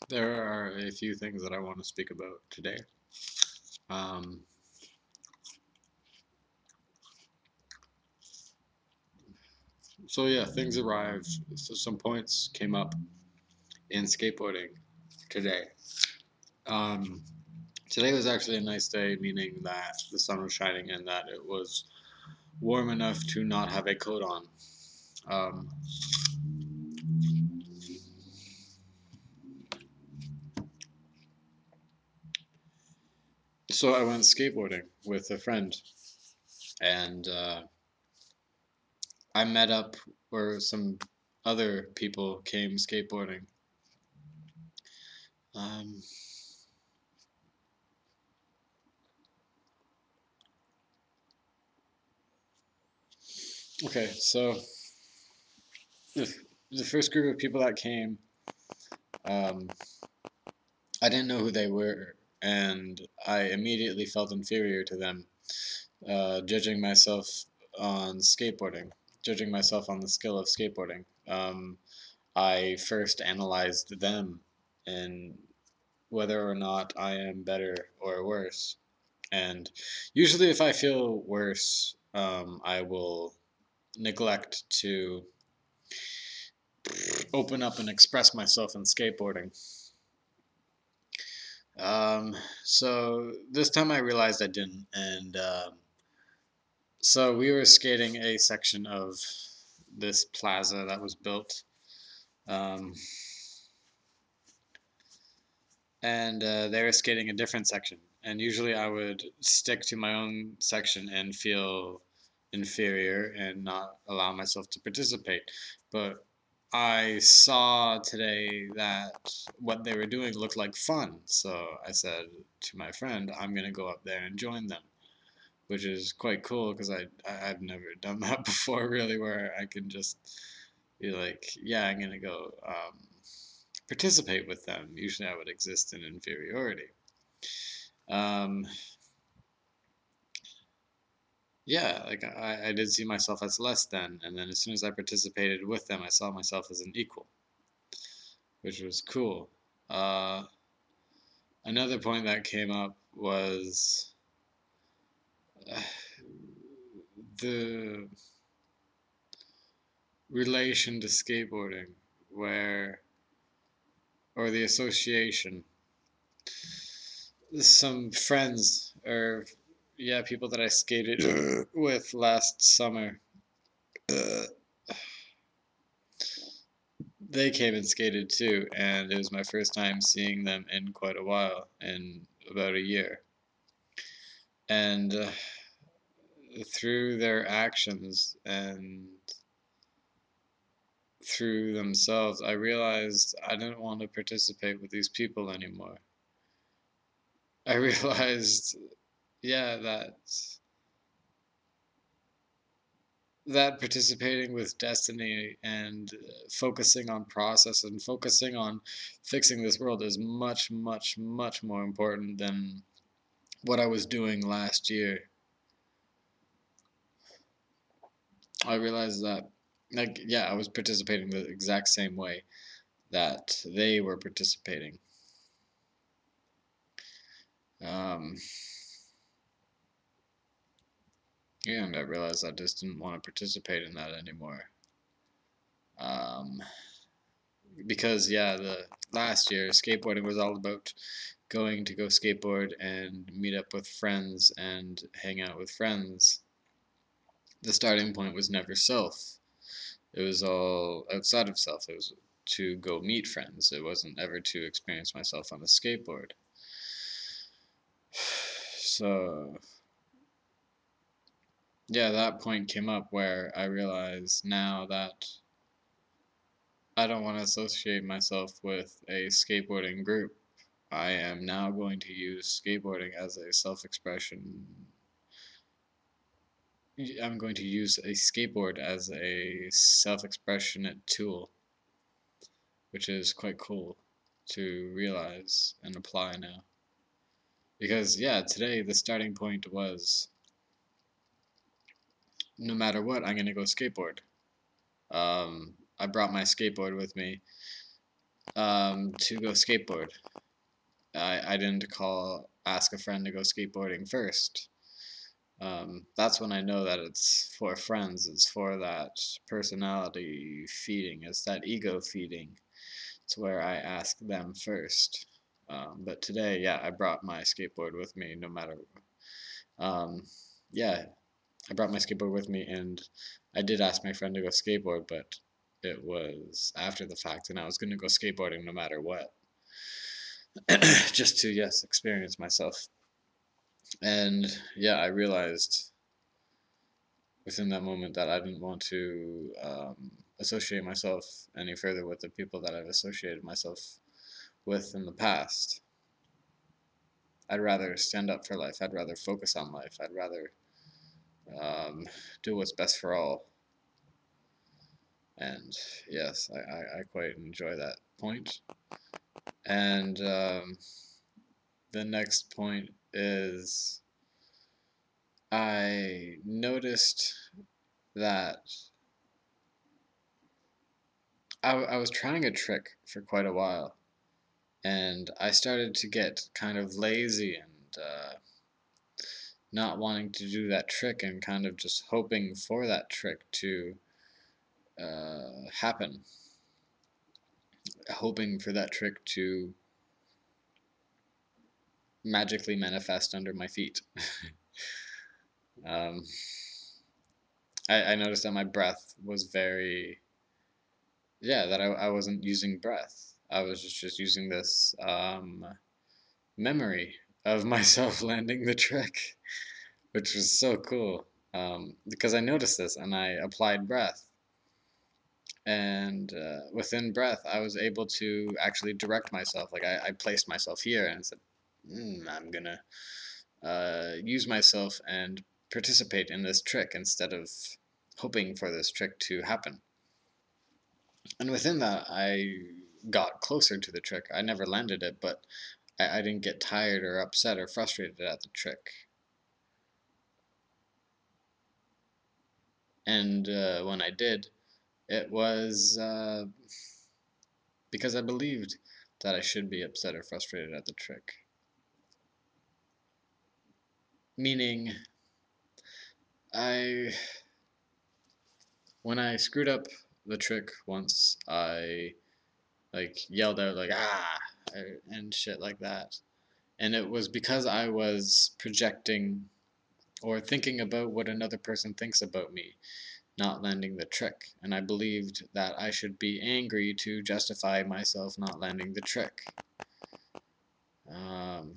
There are a few things that I want to speak about today. Um, so yeah, things arrived. So some points came up in skateboarding today. Um, Today was actually a nice day, meaning that the sun was shining and that it was warm enough to not have a coat on. Um, so I went skateboarding with a friend, and I met up where some other people came skateboarding. Um, okay, so the, the first group of people that came, um, I didn't know who they were, and I immediately felt inferior to them, judging myself on skateboarding, judging myself on the skill of skateboarding. I first analyzed them and whether or not I am better or worse. And usually, if I feel worse, I will neglect to open up and express myself in skateboarding. Um, so this time I realized I didn't, and so we were skating a section of this plaza that was built, um, and they were skating a different section. And usually I would stick to my own section and feel inferior and not allow myself to participate. But I saw today that what they were doing looked like fun, so I said to my friend, I'm gonna go up there and join them, which is quite cool because I've never done that before, really, where I can just be like, yeah, I'm gonna go participate with them. Usually, I would exist in inferiority. Um, yeah, like I did see myself as less than, and then as soon as I participated with them, I saw myself as an equal, which was cool. Uh, Another point that came up was uh, the relation to skateboarding, where or the association. Some friends or yeah, people that I skated with last summer. They came and skated too, and it was my first time seeing them in quite a while, in about a year. And through their actions and through themselves, I realized I didn't want to participate with these people anymore. I realized, yeah, that participating with destiny and focusing on process and focusing on fixing this world is much, much, much more important than what I was doing last year. I realized that, like, yeah, I was participating the exact same way that they were participating. Um, and I realized I just didn't want to participate in that anymore. Um, because yeah, the last year skateboarding was all about going to go skateboard and meet up with friends and hang out with friends. The starting point was never self. It was all outside of self. It was to go meet friends. It wasn't ever to experience myself on a skateboard. So, yeah, that point came up where I realized now that I don't want to associate myself with a skateboarding group. I am now going to use skateboarding as a self expression. I'm going to use a skateboard as a self expressionate tool, which is quite cool to realize and apply now. Because, yeah, today the starting point was no matter what, I'm going to go skateboard. I brought my skateboard with me, to go skateboard. I didn't ask a friend to go skateboarding first. That's when I know that it's for friends. It's for that personality feeding. It's that ego feeding. It's where I ask them first. But today, yeah, I brought my skateboard with me no matter. Um, yeah, I brought my skateboard with me, and I did ask my friend to go skateboard, but it was after the fact, and I was going to go skateboarding no matter what, just to, yes, experience myself. And yeah, I realized within that moment that I didn't want to associate myself any further with the people that I've associated myself with in the past. I'd rather stand up for life. I'd rather focus on life. I'd rather um, do what's best for all. And yes, I quite enjoy that point. And the next point is I noticed that I was trying a trick for quite a while, and I started to get kind of lazy and not wanting to do that trick and kind of just hoping for that trick to happen, hoping for that trick to magically manifest under my feet. um, I noticed that my breath was very, yeah, that I wasn't using breath. I was just using this memory of myself landing the trick, which was so cool. Because I noticed this and I applied breath. And within breath, I was able to actually direct myself. Like I placed myself here and said, I'm gonna use myself and participate in this trick instead of hoping for this trick to happen. And within that, I got closer to the trick. I never landed it, but I didn't get tired or upset or frustrated at the trick. And when I did, it was because I believed that I should be upset or frustrated at the trick. Meaning, I when I screwed up the trick once, I like yelled out like ah and shit like that. And it was because I was projecting or thinking about what another person thinks about me not landing the trick. And I believed that I should be angry to justify myself not landing the trick. Um,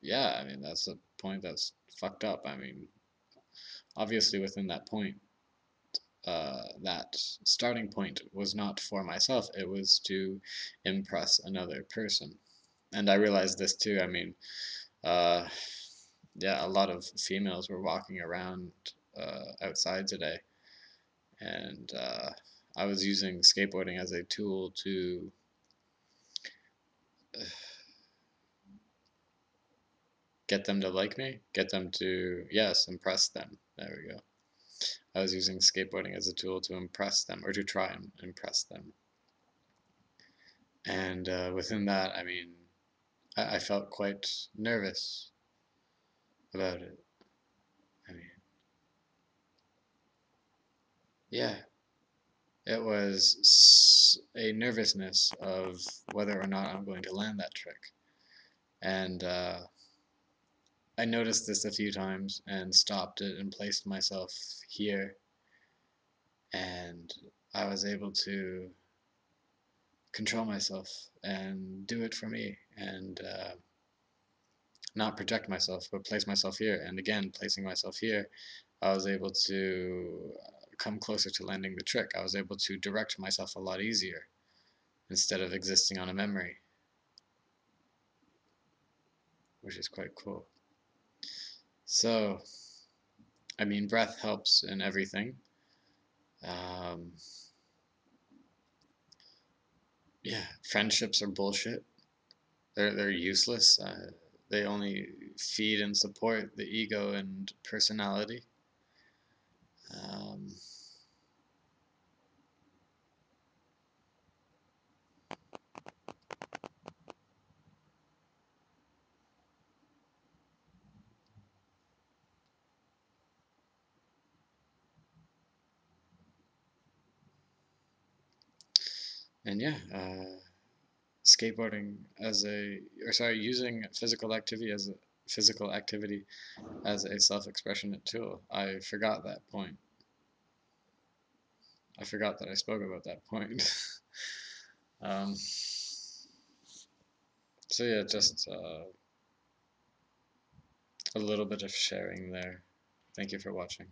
yeah, I mean, that's a point that's fucked up. I mean, obviously, within that point, that starting point was not for myself, it was to impress another person. And I realized this too. I mean, uh, yeah, a lot of females were walking around outside today, and I was using skateboarding as a tool to get them to like me, get them to, yes, impress them. There we go. I was using skateboarding as a tool to impress them or to try and impress them. And within that, I mean, I felt quite nervous about it. I mean, yeah, it was a nervousness of whether or not I'm going to land that trick. And I noticed this a few times and stopped it and placed myself here. And I was able to control myself and do it for me and not project myself, but place myself here. And again, placing myself here, I was able to come closer to landing the trick. I was able to direct myself a lot easier instead of existing on a memory, which is quite cool. So, I mean, breath helps in everything. Um, yeah, friendships are bullshit. They're useless. They only feed and support the ego and personality. Um, And yeah, skateboarding as a, or sorry, using physical activity as a self-expression tool. I forgot that point. I forgot that I spoke about that point. um, so yeah, just a little bit of sharing there. Thank you for watching.